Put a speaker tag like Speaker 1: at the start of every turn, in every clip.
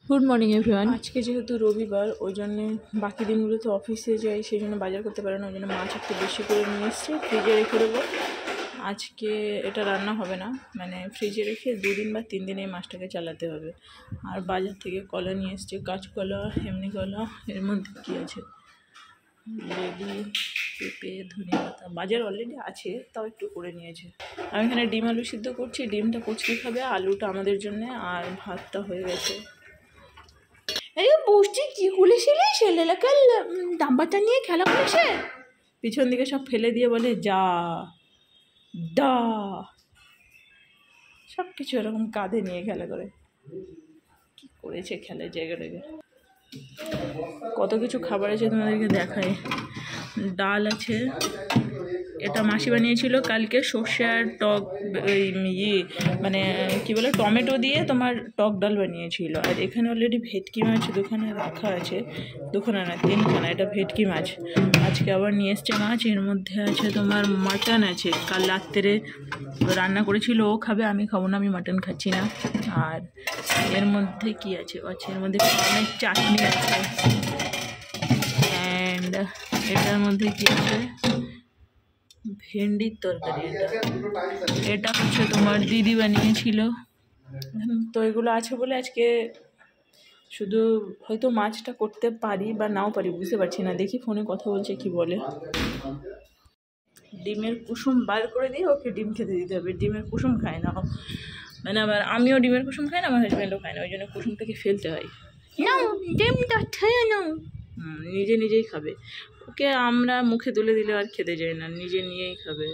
Speaker 1: Good morning everyone. আজকে যেহেতু রবিবার, ওই জন্যে বাকি দিনগুলোতে অফিসে যাই, সেই জন্য বাজার করতে পারে না। ওই জন্য মাছ একটু বেশি করে নিয়ে এসেছি, ফ্রিজে রেখে দেবো। আজকে এটা রান্না হবে না, মানে ফ্রিজে রেখে 2 দিন বা 3 দিন এই মাছটাকে চালাতে হবে। আর বাজার থেকে কলা নিয়ে এসেছি, কাঁচকলা, এমনি কলা। এর মধ্যে কী আছে? লেবু, পেঁপে, ধনিয়া পাতা। বাজার অলরেডি আছে, তাও একটু করে নিয়েছে। আমি এখানে ডিম আলু সিদ্ধ করছি। ডিমটা কুচকি খাবে, আলুটা আমাদের জন্যে, আর ভাতটা হয়ে গেছে। এই বসছি কি খুলেছিলি? ছেলেটাকে ডাম্বারটা নিয়ে খেলা করেছে, পিছন দিকে সব ফেলে দিয়ে বলে যা ডা, সব কিছু এরকম কাঁধে নিয়ে খেলা করে। কি করেছে খেলার জায়গাটাকে। কত কিছু খাবার আছে তোমাদেরকে দেখায়। ডাল আছে, এটা মাসি বানিয়েছিল কালকে, সর্ষে আর টক মানে কি বলে টমেটো দিয়ে তোমার টক ডাল বানিয়েছিল। আর এখানে অলরেডি ভেটকি মাছ দোকানে রাখা আছে, দোকানে না 3খানা। এটা ভেটকি মাছ, আজকে আবার নিয়ে এসছে মাছ। এর মধ্যে আছে তোমার মাটন আছে, কাল রাত্রে রান্না করেছিল, ও খাবে, আমি খাবো না, আমি মাটন খাচ্ছি না। আর এর মধ্যে কি আছে? আচ্ছা, এর মধ্যে অনেক চাটনি আছে। অ্যান্ড এটার মধ্যে কি আছে? ভেন্ডির তরকারি। এটা হচ্ছে তোমার দিদি বানিয়েছিল। তো এগুলো আছে বলে আজকে শুধু হয়তো মাছটা করতে পারি বা নাও পারি, বুঝতে পারছি না। দেখি ফোনে কথা বলছে, কি বলে। ডিমের কুসুম বার করে দিয়ে ওকে ডিম খেতে দিতে হবে। ডিমের কুসুম খায় না, মানে আবার আমিও ডিমের কুসুম খাই না, আমার হাজব্যান্ডও খায় না, ওই জন্য কুসুমটাকে ফেলতে হয়। নাও ডিমটা খেয়ে নাও। নিজে নিজেই খাবে। ওকে আমরা মুখে তুলে দিলে আর খেতে যায় না, নিজে নিয়েই খাবে।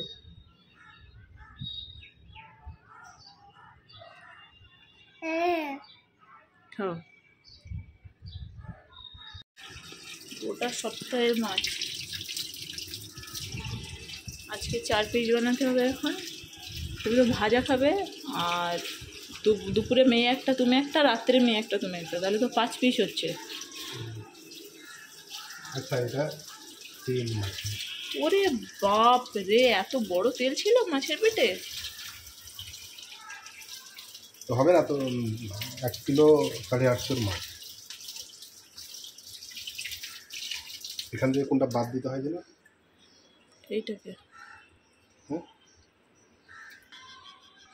Speaker 1: খাও। গোটা সপ্তাহের মাছ আজকে 4 পিস বানাতে হবে। এখন সেগুলো ভাজা খাবে, আর দুপুরে মেয়ে একটা, তুমি একটা, রাত্রে মেয়ে একটা, তুমি একটা, তাহলে তো 5 পিস হচ্ছে।
Speaker 2: আচ্ছা, এটা তেল মাছ।
Speaker 1: ওরে বাপ রে, এত বড় তেল ছিল মাছের পেটে?
Speaker 2: তো হবে না তো, 1 কিলো 850 মাছ। এখান থেকে কোনটা বাদ দিতে হয় যেন?
Speaker 1: এইটাকে।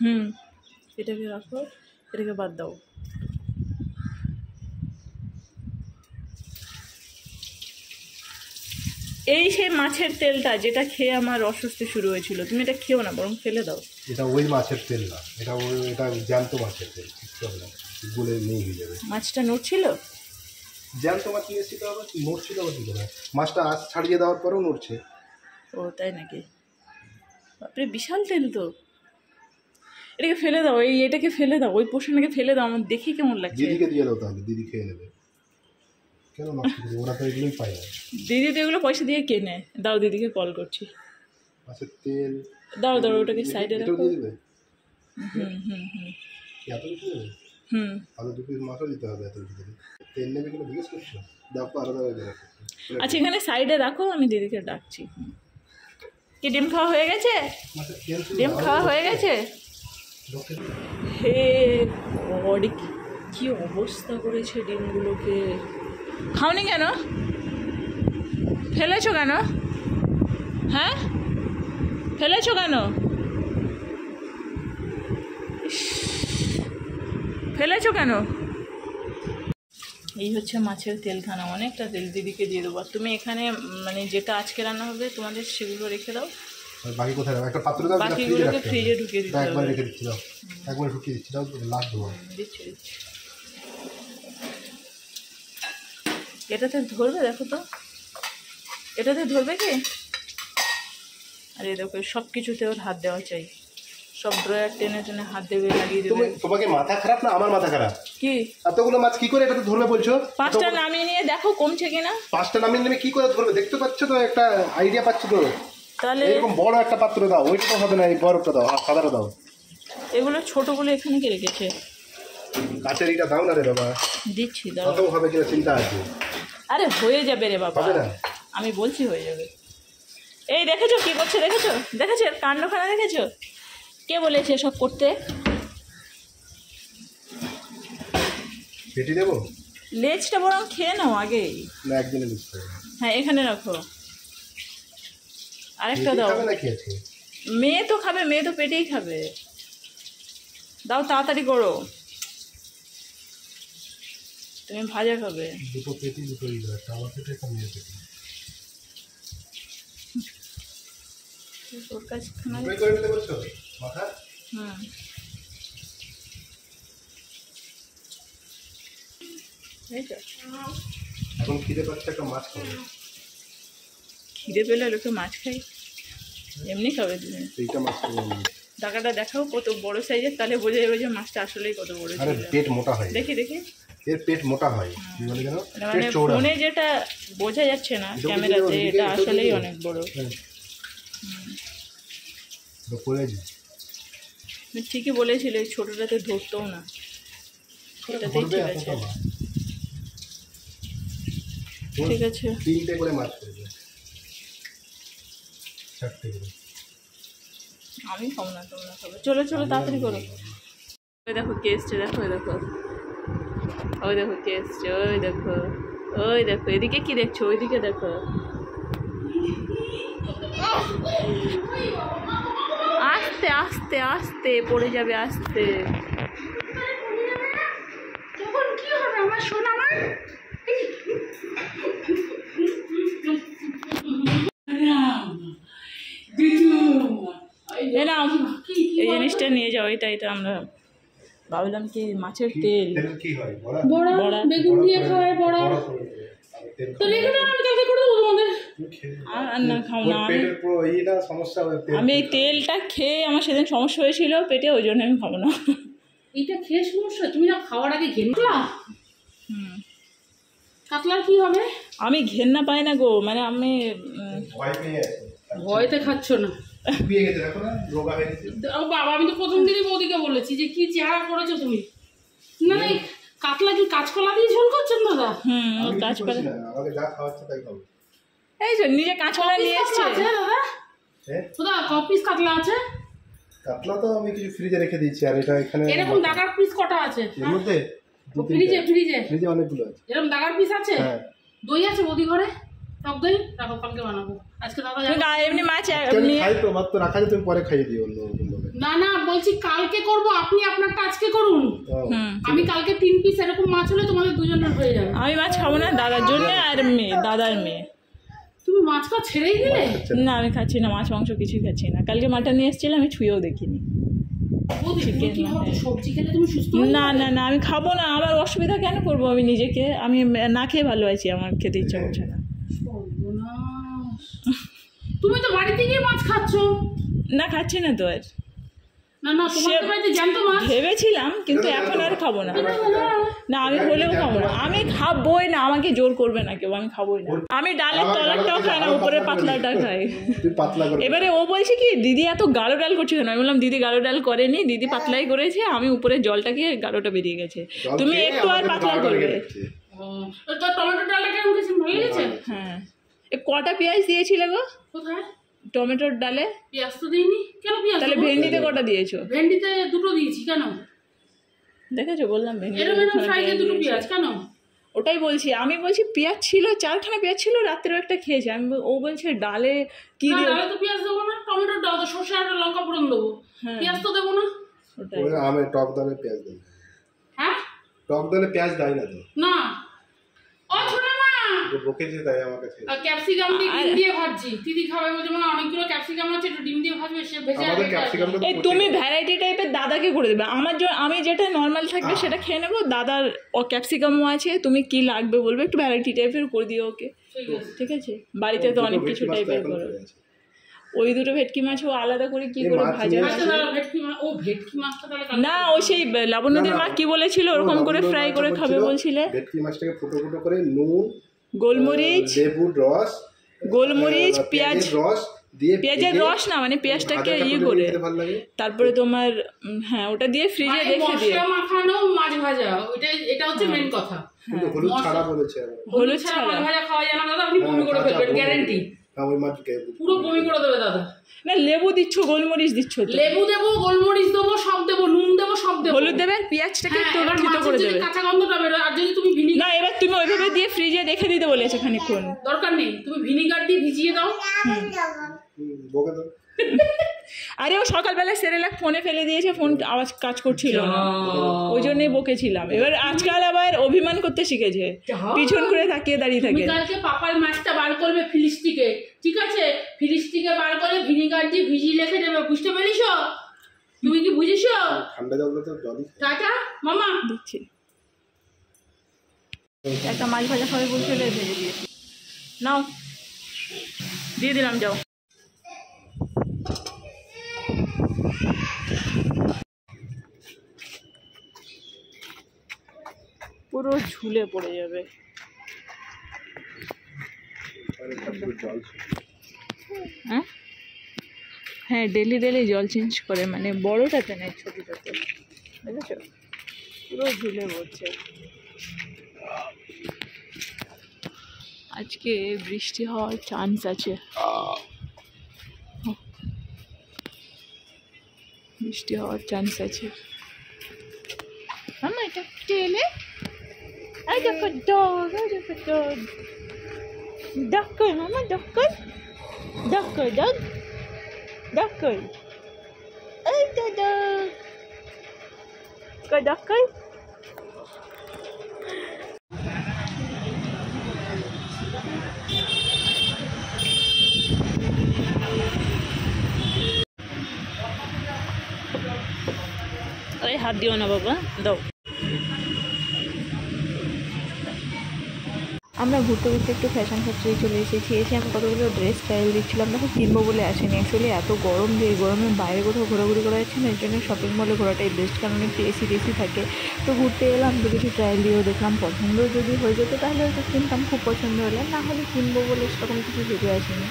Speaker 2: হুম,
Speaker 1: এটাকে রাখো, এটাকে বাদ দাও। এই সেই মাছের তেলটা যেটা খেয়ে আমার অস্বস্তি শুরু হয়েছিল। তুমি এটা খেও না, বরং ফেলে দাও।
Speaker 2: এটা ওই মাছের তেল না, এটা জ্যান্ত মাছের তেল। ঠিক হবে না, গুলে নেই হয়ে যাবে।
Speaker 1: মাছটা নড়ছিল?
Speaker 2: জ্যান্ত মাছ নিয়ে এসেছি, তো আবার নড়ছিল আবার কী করে? মাছটা আঁচ ছাড়িয়ে দেওয়ার পরেও নড়ছে।
Speaker 1: ও তাই নাকি? বাপরে, বিশাল তেল তো। এটাকে ফেলে দাও, এটাকে ফেলে দাও, ওই পোর্শনটাকে ফেলে দাও। আমার দেখি কেমন লাগছে।
Speaker 2: দিদিকে দিয়ে দাও, তাহলে দিদি খেয়ে নেবে। কেন নষ্ট করবে? ওরা তো এগুলোই পায় না।
Speaker 1: দিদি তো এগুলো পয়সা দিয়ে কেনে। দাও, দিদিকে কল করছি।
Speaker 2: মাছের তেল
Speaker 1: দাও, ওটাকে সাইডে রাখো।
Speaker 2: দিয়ে দেবে?
Speaker 1: হুম হুম হুম
Speaker 2: এত কিছু দেবে?
Speaker 1: হুম
Speaker 2: তাহলে 2 পিস মাছও দিতে হবে। এত কিছু দেবে? তেল নেবে কিনা জিজ্ঞেস করছো? দেখো আলাদা হয়ে যাবে।
Speaker 1: আচ্ছা, এখানে সাইডে রাখো, আমি দিদিকে ডাকছি। কি ডিম খাওয়া হয়ে গেছে? ডিম খাওয়া হয়ে গেছে? হে গড, কি অবস্থা করেছে ডিমগুলোকে। খাওনি কেন? ফেলেছো কেন? হ্যাঁ, ফেলেছো কেন? ফেলেছো কেন? এই হচ্ছে মাছের তেলখানা, অনেকটা তেল। দিদিকে দিয়ে দেবো। আর তুমি এখানে মানে যেটা আজকে রান্না হবে তোমাদের, সেগুলো রেখে দাও।
Speaker 2: বাকি কোথায় রাখো? একটা পাত্র দাও,
Speaker 1: বাকিগুলোকে ফ্রিজে ঢুকিয়ে দিতে হবে।
Speaker 2: একবার রেখে দিচ্ছি, দাও একবার ঢুকিয়ে দিচ্ছি, দাও লাস্ট দেবো।
Speaker 1: দিচ্ছি। এটাতে ধরবে? দেখো তো, এটাতে ধরবে কি? আরে দেখো, সব কিছুতে ওর হাত দেওয়া চাই। সব ড্রয়ার টেনে টেনে হাত দেবে, লাগিয়ে দেবে।
Speaker 2: তোমাকে মাথা খারাপ না আমার মাথা খারাপ?
Speaker 1: কি
Speaker 2: এতগুলো মাছ কি করে এটাতে ধরবে বলছো?
Speaker 1: 5টা নামিয়ে নিয়ে দেখো কমছে কিনা।
Speaker 2: 5টা নামিয়ে নেবে কি করে ধরবে? দেখতে পাচ্ছ তো, একটা আইডিয়া পাচ্ছ তো?
Speaker 1: তাহলে
Speaker 2: এরকম বড় একটা পাত্র দাও। ওইটা তো হবে না, এই বরফটা দাও, সাদাটা দাও।
Speaker 1: এগুলো ছোটগুলো এখানে কি রেখেছে?
Speaker 2: কাঁচের এটা দাও না রে বাবা।
Speaker 1: দিচ্ছি, দাও।
Speaker 2: কত হবে কিনা চিন্তা আছে?
Speaker 1: আরে হয়ে যাবে রে বাবা,
Speaker 2: হবে না?
Speaker 1: আমি বলছি হয়ে যাবে। এই দেখেছো কি করছে? দেখেছো দেখেছো কাণ্ডখানা? দেখেছো? কে বলেছে সব করতে?
Speaker 2: পেটি দেবো?
Speaker 1: লেজটা বরং খেয়ে নাও আগে।
Speaker 2: না একদিনে লিস্ট করবো।
Speaker 1: হ্যাঁ এখানে রাখো, আরেকটা দাও।
Speaker 2: খাবে না খেয়েছে?
Speaker 1: মেয়ে তো খাবে, মেয়ে তো পেটেই খাবে। দাও তাড়াতাড়ি করো, তুমি ভাজা খাবে।
Speaker 2: দুটো পেটি দুটো একটা আমার পেটে একটা মেয়ের পেটি।
Speaker 1: তোর কাছে খানা
Speaker 2: করে নিতে বলছো মাথা?
Speaker 1: হুম
Speaker 2: এখন খিদে পাচ্ছে, একটা মাছ খাবো।
Speaker 1: খিদে পেলে লোকে মাছ খাই, এমনি খাবে তুমি।
Speaker 2: এইটা মাছ খাবো।
Speaker 1: টাকাটা দেখাও কত বড় সাইজের, তাহলে বোঝা যাবে যে মাছটা আসলেই কত বড়
Speaker 2: আরে
Speaker 1: ছিল।
Speaker 2: পেট মোটা হয়,
Speaker 1: দেখি দেখি
Speaker 2: এর পেট মোটা হয়। কি বলে কেন?
Speaker 1: মানে ফোনে যেটা বোঝা যাচ্ছে না ক্যামেরাতে, এটা আসলেই অনেক বড়। তুমি ঠিকই বলেছিলে, ছোটটাতে ধরতেও না, এটাতেই ঠিক আছে। ঠিক আছে,
Speaker 2: 3টে করে মাছ করবে, 4টে করে।
Speaker 1: আমি খাবো না, তোমরা খাবে। চলো চলো তাড়াতাড়ি করো। ওই দেখো কে এসছে, দেখো ওই দেখো, ওই দেখো কে এসছে, ওই দেখো, ওই দেখো। এদিকে কি দেখছো? ওইদিকে দেখো। আস্তে আস্তে আস্তে পড়ে যাবে, আস্তে।
Speaker 3: কি হবে আমার সোনা? আমার
Speaker 1: এই নাও, এই জিনিসটা নিয়ে যাও। এটা এটা আমরা ভাবলাম কি মাছের তেল,
Speaker 2: কি হয়
Speaker 3: বড়া,
Speaker 1: বড়া।
Speaker 3: বেগুন দিয়ে খায় বড়া। তাহলে এখানে আমি কালকে করে দেবো তোমাদের।
Speaker 1: আর না খাও না।
Speaker 2: পেটের পুরো এই না সমস্যা হবে।
Speaker 1: আমি এই তেলটা খেয়ে আমার সেদিন সমস্যা হয়েছিল পেটে, ওই জন্য আমি খাবো না।
Speaker 3: এইটা খেয়ে সমস্যা? তুমি না খাওয়ার আগে ঘেন্না।
Speaker 1: হুম,
Speaker 3: কাতলার কি হবে?
Speaker 1: আমি ঘেন্না পাই না গো, মানে আমি
Speaker 2: ভয় পেয়ে আছে।
Speaker 3: ভয়তে খাচ্ছ না?
Speaker 2: পেয়ে গেছে, দেখো না রোগা হয়ে গেছে।
Speaker 3: ও বাবা, আমি তো প্রথম দিনই বৌদিকে বলেছি যে কি চেহারা করেছো তুমি। না না, এই কাতলা কি কাঁচকলা দিয়ে ঝোল করছেন দাদা?
Speaker 1: হুম
Speaker 2: আমি
Speaker 1: কাজ
Speaker 2: কিছু
Speaker 1: করে।
Speaker 2: বলছি না, আমাকে যা খাওয়াচ্ছে তাই খাবো।
Speaker 1: এই যে নিজে কাঁচকলা নিয়ে এসছে।
Speaker 3: আছে দাদা?
Speaker 2: হ্যাঁ
Speaker 3: দাদা ক পিস কাতলা আছে?
Speaker 2: কাতলা তো আমি কিছু ফ্রিজে রেখে দিয়েছি, আর এটা এখানে
Speaker 3: এরকম দাগার পিস কটা আছে?
Speaker 2: এর মধ্যে
Speaker 3: ফ্রিজে ফ্রিজে
Speaker 2: ফ্রিজে অনেকগুলো আছে।
Speaker 3: এরকম দাগার পিস আছে?
Speaker 2: হ্যাঁ
Speaker 3: দই আছে বৌদি ঘরে? টক দই রাখো, কালকে বানাবো। আজকে দাদা
Speaker 1: তুমি এমনি মাছ
Speaker 2: আমি
Speaker 1: নিয়ে
Speaker 2: খাই তো, মাত্র রাখা যায়, তুমি পরে খাইয়ে দিও অন্য রকম ভাবে।
Speaker 3: না না, বলছি কালকে করব, আপনি আপনারটা আজকে করুন।
Speaker 1: হুম,
Speaker 3: আমি কালকে 3 পিস এরকম মাছ হলে তোমাদের দুজনের হয়ে যাবে।
Speaker 1: আমি মাছ খাবো না, দাদার জন্য আর মেয়ে, দাদার মেয়ে।
Speaker 3: তুমি মাছ খাওয়া ছেড়েই দিলে?
Speaker 1: না আমি খাচ্ছি না, মাছ মাংস কিছুই খাচ্ছি না। কালকে মাটন নিয়ে এসেছিলাম, আমি ছুঁয়েও দেখিনি।
Speaker 3: বৌদি, তুমি
Speaker 1: চিকেন
Speaker 3: কি
Speaker 1: না,
Speaker 3: ভাবো
Speaker 1: হ্যাঁ।
Speaker 3: সবজি খেলে তুমি সুস্থ হবে?
Speaker 1: না না না, আমি খাবো না। আমার অসুবিধা কেন করবো আমি নিজেকে? আমি না খেয়ে ভালো আছি, আমার খেতে ইচ্ছা করছে না।
Speaker 3: সর্বনাশ। তুমি তো বাড়িতে গিয়ে মাছ খাচ্ছ।
Speaker 1: না খাচ্ছি না তো আর।
Speaker 3: না না, তোমার বাড়িতে জ্যান্ত মাছ।
Speaker 1: ভেবেছিলাম, কিন্তু এখন আর খাবো না। না আমি হলেও খাবো না, আমি খাবোই না। আমাকে জোর করবে না কেউ, আমি খাবোই না। আমি ডালের তলারটাও খাই না, উপরে পাতলাটা খাই।
Speaker 2: তুই পাতলা করে
Speaker 1: এবারে ও বলছে কি দিদি এত গাঢ় ডাল করছে কেন? আমি বললাম দিদি গাঢ় ডাল করেনি, দিদি পাতলাই করেছে। আমি উপরে জলটা খেয়ে গাঢ়টা বেরিয়ে গেছে। তুমি একটু আর পাতলা করবে।
Speaker 3: তো টমেটো ডালটা কেমন খেয়েছেন? ভালো লেগেছে?
Speaker 1: হ্যাঁ, কটা পেঁয়াজ দিয়েছিলে গো
Speaker 3: কোথায়?
Speaker 1: টমেটোর ডালে?
Speaker 3: পেঁয়াজ তো দিইনি। কেন পেঁয়াজ
Speaker 1: তাহলে
Speaker 3: দেবো?
Speaker 1: ভেন্ডিতে কটা দিয়েছো?
Speaker 3: ভেন্ডিতে 2টো দিয়েছি। কেন?
Speaker 1: দেখেছো, বললাম ভেন্ডি।
Speaker 3: এরকম এরকম সাইজে 2টো পেঁয়াজ কেন?
Speaker 1: ওটাই বলছি, আমি বলছি পেঁয়াজ ছিল 4খানা পেঁয়াজ ছিল, রাত্রেও একটা খেয়েছি। আমি ও বলছে ডালে কি
Speaker 3: না,
Speaker 1: দিয়ে।
Speaker 3: ডালে তো পেঁয়াজ দেবো না, টমেটোর ডাল, সর্ষে আর লঙ্কা ফোড়ন দেবো, পেঁয়াজ তো দেবো না।
Speaker 1: ওটাই।
Speaker 2: ওই আমি টক ডালে পেঁয়াজ দেই।
Speaker 3: হ্যাঁ
Speaker 2: টক ডালে পেঁয়াজ দেয় না তো,
Speaker 3: না। ও ছোট মা,
Speaker 2: যে বকেছে তাই আমার কাছে।
Speaker 3: ক্যাপসিকাম দিয়ে ডিম দিয়ে ভাজছি। দিদি খাবে বলছে মা অনেকগুলো ক্যাপসিকাম আছে, একটু ডিম দিয়ে ভাজবে। সে ভেজে
Speaker 2: আমাদের ক্যাপসিকামটা
Speaker 1: এই তুমি ভ্যারাইটি টাইপের দাদাকে করে দেবে। আমি যেটা নর্মাল থাকবে সেটা খেয়ে নেবো। দাদার ক্যাপসিকামও আছে, তুমি কি লাগবে বলবে, একটু ভ্যারাইটি টাইপের করে দিও ওকে।
Speaker 3: ঠিক আছে।
Speaker 1: ঠিক আছে, বাড়িতে তো অনেক কিছু টাইপের করো। ওই দুটো ভেটকি মাছ ও আলাদা করে কি করে ভাজা।
Speaker 3: আচ্ছা দাদা, ভেটকি মাছ, ও ভেটকি মাছটা তাহলে কালকে
Speaker 1: না, ও সেই লাবণ্যদের মা কি বলেছিল ওরকম করে ফ্রাই করে খাবে বলছিলে।
Speaker 2: ভেটকি মাছটাকে ফুটো ফুটো করে নুন,
Speaker 1: গোলমরিচ,
Speaker 2: লেবুর রস,
Speaker 1: গোলমরিচ, পেঁয়াজ,
Speaker 2: রস দিয়ে,
Speaker 1: পেঁয়াজের রস না মানে পেঁয়াজটাকে ইয়ে করে, তারপরে তোমার হ্যাঁ ওটা দিয়ে ফ্রিজে রেখে দিয়ে।
Speaker 3: মশলা মাখানো মাছ ভাজা, এটা হচ্ছে মেন কথা।
Speaker 2: কিন্তু হলুদ ছাড়া বলেছে।
Speaker 1: হলুদ
Speaker 3: ছাড়া
Speaker 1: ছাড়া
Speaker 3: মাছ ভাজা খাওয়া যায় না দাদা, আপনি বমি করে ফেলবেন, গ্যারান্টি।
Speaker 2: না ওই মাছ
Speaker 3: পুরো বমি করে দেবে দাদা।
Speaker 1: না লেবু দিচ্ছ, গোলমরিচ দিচ্ছ তো।
Speaker 3: লেবু দেবো, গোলমরিচ দেবো, সব দেবো, নুন দেবো, সব দেবো।
Speaker 1: হলুদ দেবে, আর পেঁয়াজটাকে একটু
Speaker 3: এবার
Speaker 1: থেতো
Speaker 3: মাছের
Speaker 1: করে
Speaker 3: যদি
Speaker 1: দেবে।
Speaker 3: কাঁচা গন্ধটা বেরোয়, আর যদি তুমি ভিনিগার,
Speaker 1: না এবার তুমি ওইভাবে দিয়ে ফ্রিজে রেখে দিতে বলেছে খানিকক্ষণ।
Speaker 3: দরকার নেই, তুমি ভিনিগার দিয়ে ভিজিয়ে দাও।
Speaker 2: বকে দাও।
Speaker 1: আরে ও সকালবেলা সেরেলাক ফোনে ফেলে দিয়েছে, ফোন আওয়াজ কাজ করছিল না, ওই জন্যই বকেছিলাম। এবার আজকাল আবার অভিমান করতে শিখেছে, পিছন করে তাকিয়ে দাঁড়িয়ে থাকে।
Speaker 3: তুমি কালকে পাপার মাছটা বার করবে ফিলিস্টিকে, ঠিক আছে? ফিলিস্টিকে বার করে ভিনিগার দিয়ে ভিজিয়ে রেখে দেবে, বুঝতে পেরেছ? তুমি কি বুঝেছো?
Speaker 2: ঠান্ডা জল তো জলই
Speaker 3: টাটা মামা।
Speaker 1: দিচ্ছি একটা মাছ ভাজা খাবে বলছিল, ভেজে দিয়েছি, নাও দিয়ে দিলাম, যাও। পুরো ঝুলে পড়ে যাবে। হ্যাঁ হ্যাঁ, ডেলি ডেলি জল চেঞ্জ করে, মানে বড়টাতে নেয়, ছোটোটাতে, বুঝেছো? পুরো ঝুলে পড়ছে। আজকে বৃষ্টি হওয়ার চান্স আছে, বৃষ্টি হওয়ার চান্স আছে। মামা এটা টেলে, এই দেখো ডগ, এই দেখো ডগ, ডগ কই মামা, ডগ কই, ডগ কই, ডগ, ডগ কই, এই তো ডগ কই, ডগ কই। আরে হাত দিও না বাবা, দাও। আমরা ঘুরতে ঘুরতে একটু ফ্যাশন ফ্যাক্টরি চলে এসেছি। এসে আমি কতগুলো ড্রেস ট্রায়াল দিচ্ছিলাম, দেখো কিনবো বলে আসেনি। অ্যাকচুয়ালি এত গরম যে এই গরমে বাইরে কোথাও ঘোরাঘুরি করা যাচ্ছে না, এর জন্য শপিং মলে ঘোরাটাই বেস্ট, কারণ একটু এসি টেসি থাকে। তো ঘুরতে এলাম, তো কিছু ট্রায়াল দিয়েও দেখলাম, পছন্দ যদি হয়ে যেত তাহলে হয়তো কিনতাম, খুব পছন্দ হলে, না হলে কিনবো বলে সেরকম কিছু ভেবে আসেনি।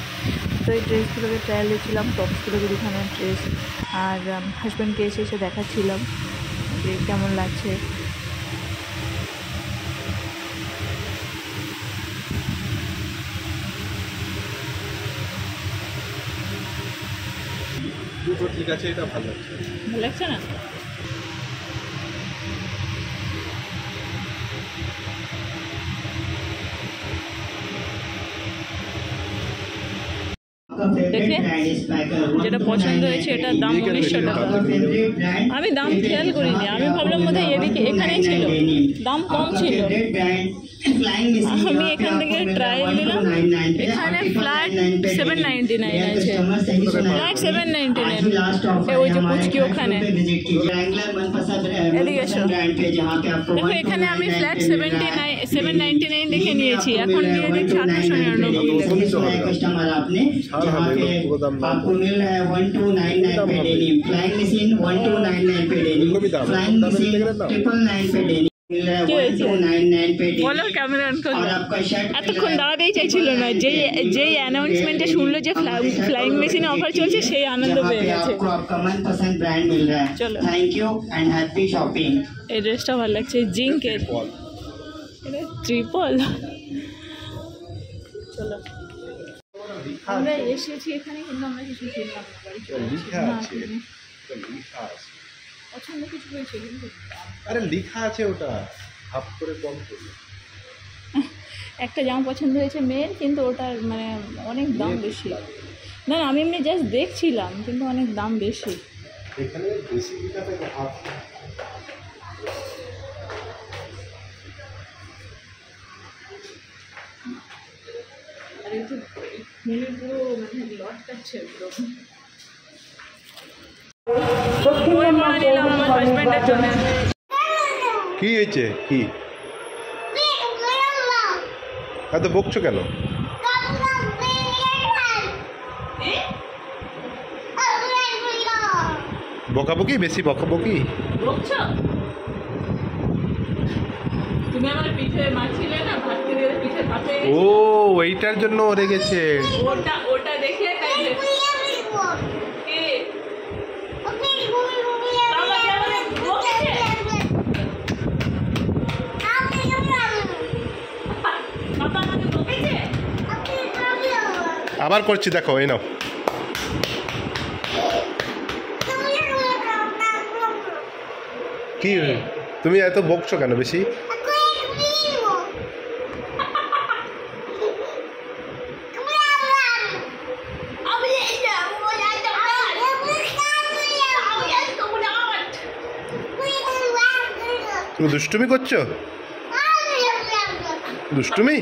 Speaker 1: তো এই ড্রেসগুলোকে ট্রায়াল দিচ্ছিলাম, টপসগুলোকে দুখানা ড্রেস, আর হাজব্যান্ডকে এসে এসে দেখাচ্ছিলাম যে কেমন লাগছে।
Speaker 2: দুটো ঠিক আছে, এটা ভালো লাগছে।
Speaker 1: ভালো লাগছে না? দেখে যেটা পছন্দ হয়েছে, এটার দাম 1900 টাকা। আমি দাম খেয়াল করিনি, আমি ভাবলাম বোধহয় এদিকে এখানেই ছিল, দাম কম ছিল। আমি এখান থেকে ট্রায়াল দিলাম, এখানে ফ্ল্যাট 799 আছে, ফ্ল্যাট 799। ওই যে পুচকি ওখানে, এদিকে এসো, দেখো এখানে আমি ফ্ল্যাট 799 দেখে নিয়েছি, এখন নিয়ে দেখছি 899।
Speaker 4: आपको मिल रहा है 1299 पे डेनिम, फ्लाइंग मशीन 1299 पे डेनिम, फ्लाइंग मशीन 999 पे डेनिम मिल रहा है 1299 पे डेनिम।
Speaker 1: বলো ক্যামেরা অন করো।
Speaker 4: और आपका शर्ट
Speaker 1: এতক্ষণ দাঁড়াতেই চাইছিল না, যেই অ্যানাউন্সমেন্টে শুনলো যে ফ্লাইং মেশিনে অফার চলছে, সেই আনন্দ পেয়ে গেছে।
Speaker 4: आपको आपका मनपसंद ब्रांड मिल रहा है।
Speaker 1: चलो।
Speaker 4: Thank you and happy shopping.
Speaker 1: এই ড্রেসটা ভালো লাগছে, জিঙ্কের, এটা ট্রিপল। চলো, আমরা এসেছি এখানে, কিন্তু আমরা কিছু কিনলাম না, বাড়ি চলে এসেছি।
Speaker 2: লিখা
Speaker 1: না,
Speaker 2: আছে,
Speaker 1: কিনি।
Speaker 2: লিখা আছে।
Speaker 1: পছন্দ কিছু হয়েছে কিন্তু
Speaker 2: আরে লিখা আছে, ওটা হাফ করে কম করবে।
Speaker 1: একটা জামা পছন্দ হয়েছে মেয়ের, কিন্তু ওটার মানে অনেক দাম বেশি। না না, আমি এমনি জাস্ট দেখছিলাম, কিন্তু অনেক দাম বেশি।
Speaker 2: এখানে বেশি লিখা থাকে হাফ।
Speaker 1: আর একটু মেয়ের পুরো মানে লট কাটছে পুরো। ওই মারা নিলাম আমার হাজব্যান্ডের জন্য।
Speaker 2: কি হয়েছে? কি এত বকছো কেন? বকাবকি বেশি, বকাবকি।
Speaker 1: বকছো? তুমি আমার পিঠে মারছিলে না, ভাত খেয়ে পিঠে ভাতে।
Speaker 2: ও ওইটার জন্য রেগেছে।
Speaker 1: ওটা দেখে তাই কি? আমাকে আমাকে বকছে? বাবা আমাকে বকেছে?
Speaker 2: আবার করছি, দেখো এই নাও। কি তুমি এত বকছো কেন বেশি? তুমি দুষ্টুমি করছো? দুষ্টুমি?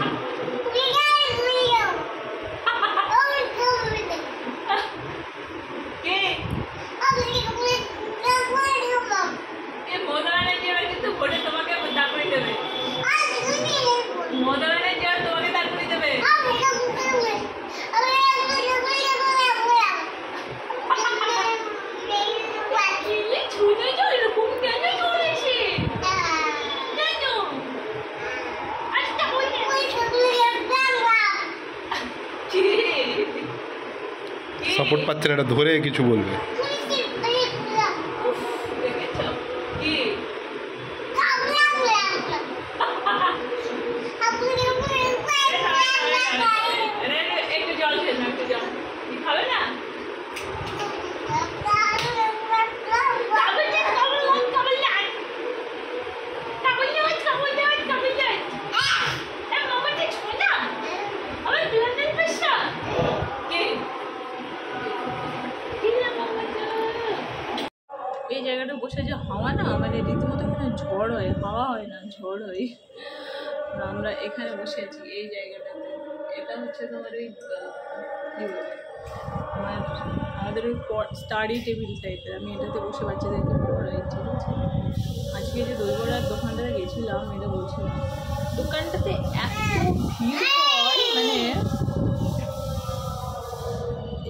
Speaker 2: সাপোর্ট পাচ্ছে না, এটা ধরে কিছু বলবে।
Speaker 1: এই জায়গাটা বসে যে হাওয়া না, মানে রীতিমতো এখানে ঝড় হয়, হাওয়া হয় না, ঝড় হয়। আমরা এখানে বসে আছি এই জায়গাটাতে। এটা হচ্ছে তোমার ওই কী বলে, আমাদের ওই স্টাডি টেবিল টাইপের। আমি এটাতে বসে বাচ্চাদেরকে পড়াই, ঠিক আছে। আজকে যে দইবড়ার দোকানটাতে গেছিলাম, এটা বলছিলাম, দোকানটাতে এত ভিড় হয়, মানে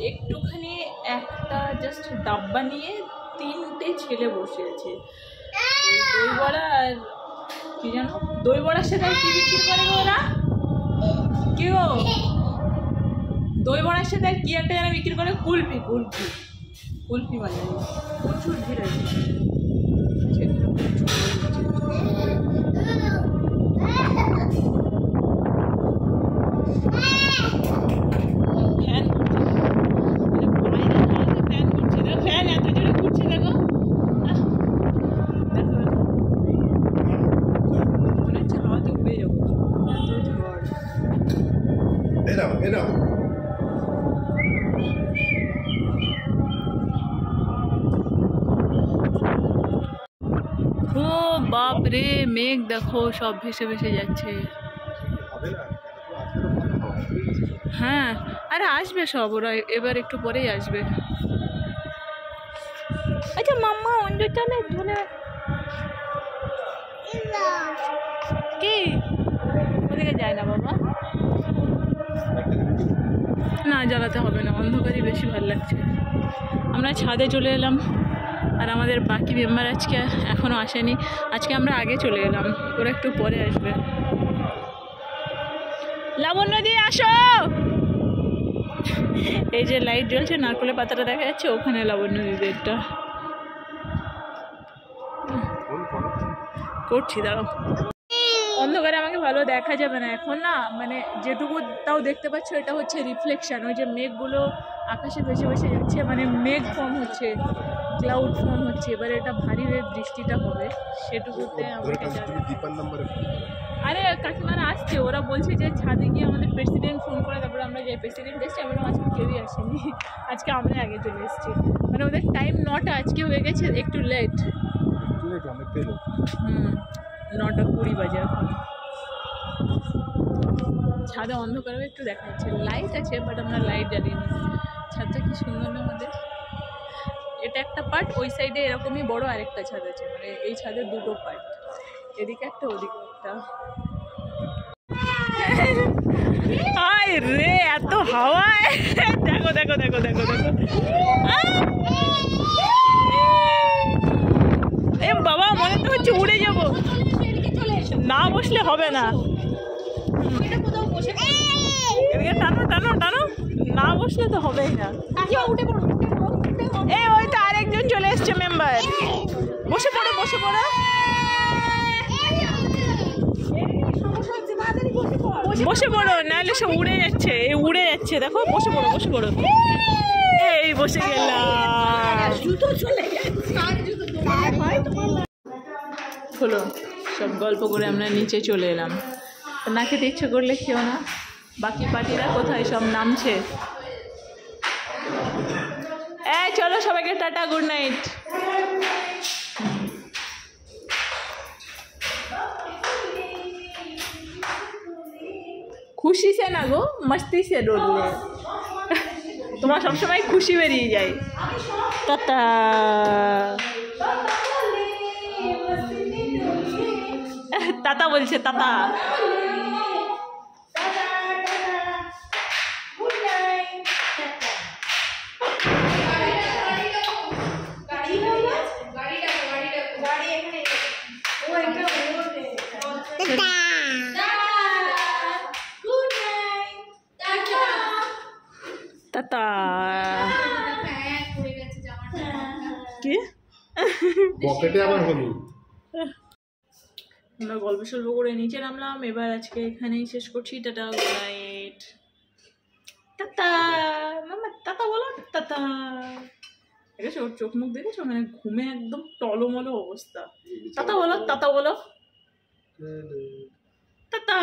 Speaker 1: একটুখানি একটা জাস্ট ডাব্বা নিয়ে 3টে ছেলে বসে আছে। দইবড়া আর কি জানো, দইবড়ার সাথে কি বিক্রি করে গো ওরা? কি গো, দইবড়ার সাথে কি একটা যেন বিক্রি করে? কুলফি, কুলফি, কুলফি বাজারে প্রচুর ভিড় আছে। ফ্যান এত জোরে ঘুরছে, দেখো দেখো, মনে হচ্ছে হাওয়াতে উড়ে যাবো, এত ঝড়।
Speaker 2: এনাও এনাও।
Speaker 1: ও বাপ রে, মেঘ দেখো সব ভেসে ভেসে যাচ্ছে। হ্যাঁ, আরে আসবে সব, ওরা এবার একটু পরেই আসবে। আচ্ছা মাম্মা অন্য চলে ধুলে কি ওদিকে যায় না বাবা, না জ্বালাতে হবে না, অন্ধকারই বেশি ভালো লাগছে। আমরা ছাদে চলে এলাম, আর আমাদের বাকি মেম্বার আজকে এখনও আসেনি। আজকে আমরা আগে চলে এলাম, ওরা একটু পরে আসবে। লাবণ্য দি আসো, এই যে লাইট জ্বলছে, নারকলের পাতাটা দেখা যাচ্ছে, ওখানে লাবণ্য দিদেরটা করছি, দাঁড়াও। অন্ধকারে আমাকে ভালো দেখা যাবে না এখন না, মানে যেটুকু তাও দেখতে পাচ্ছ এটা হচ্ছে রিফ্লেকশন, ওই যে মেঘগুলো আকাশে ভেসে ভেসে যাচ্ছে, মানে মেঘ ফর্ম হচ্ছে, ক্লাউড ফর্ম হচ্ছে। এবার এটা ভারী হয়ে বৃষ্টিটা হবে, সেটুকুতে আমাকে আরে কাকিমারা আসছে, ওরা বলছে যে ছাদে গিয়ে আমাদের প্রেসিডেন্ট ফোন করে তারপরে আমরা যাই। প্রেসিডেন্ট এসছে, আমরা আজকে কেউই আসেনি, আজকে আমরা আগে চলে এসেছি। মানে ওদের টাইম 9টা, আজকে হয়ে গেছে একটু লেট। 9:20 বাজে এখন। ছাদে অন্ধকার হয়ে একটু দেখা যাচ্ছে, লাইট আছে বাট আমরা লাইট জ্বালিয়ে নিই। ছাদটা কি সুন্দর না আমাদের, এটা একটা পার্ট, ওই সাইডে এরকমই বড় আরেকটা ছাদ আছে, মানে এই ছাদের দুটো পার্ট, এদিকে একটা ওদিকে একটা। আয় রে এত হাওয়ায়, দেখো দেখো দেখো দেখো দেখো, এ বাবা মনে তো হচ্ছে উড়ে যাবো, না বসলে হবে না, এদিকে টানো টানো টানো, না বসলে তো হবেই না। এই ওই তো আরেকজন চলে এসছে মেম্বার, বসে পড়ো বসে পড়ো। বসে পড়ো, নাহলে সব উড়ে যাচ্ছে, উড়ে যাচ্ছে, দেখো বসে পড়ো, বসে পড়ো। এই বসে গেলাম। হলো সব গল্প করে আমরা নিচে চলে এলাম। না খেতে ইচ্ছে করলে খেও না, বাকি পার্টিরা কোথায় সব নামছে। চলো সবাইকে টাটা, গুড নাইট। খুশি সে না গো, মস্তি সে ডোলে। তোমার সবসময় খুশি বেরিয়ে যায়। টাটা। টাটা বলছে, টাটা। টাটা। কি
Speaker 2: পকেটে আবার হলুদ।
Speaker 1: আমরা গল্প সল্প করে নিচে নামলাম। এবার আজকে এখানেই শেষ করছি। Tata, good night. টাটা মামা, টাটা বলো, টাটা। দেখেছো ওর চোখ মুখ দেখেছো, মানে ঘুমে একদম টলমলো অবস্থা। টাটা বলো, টাটা বলো, টাটা।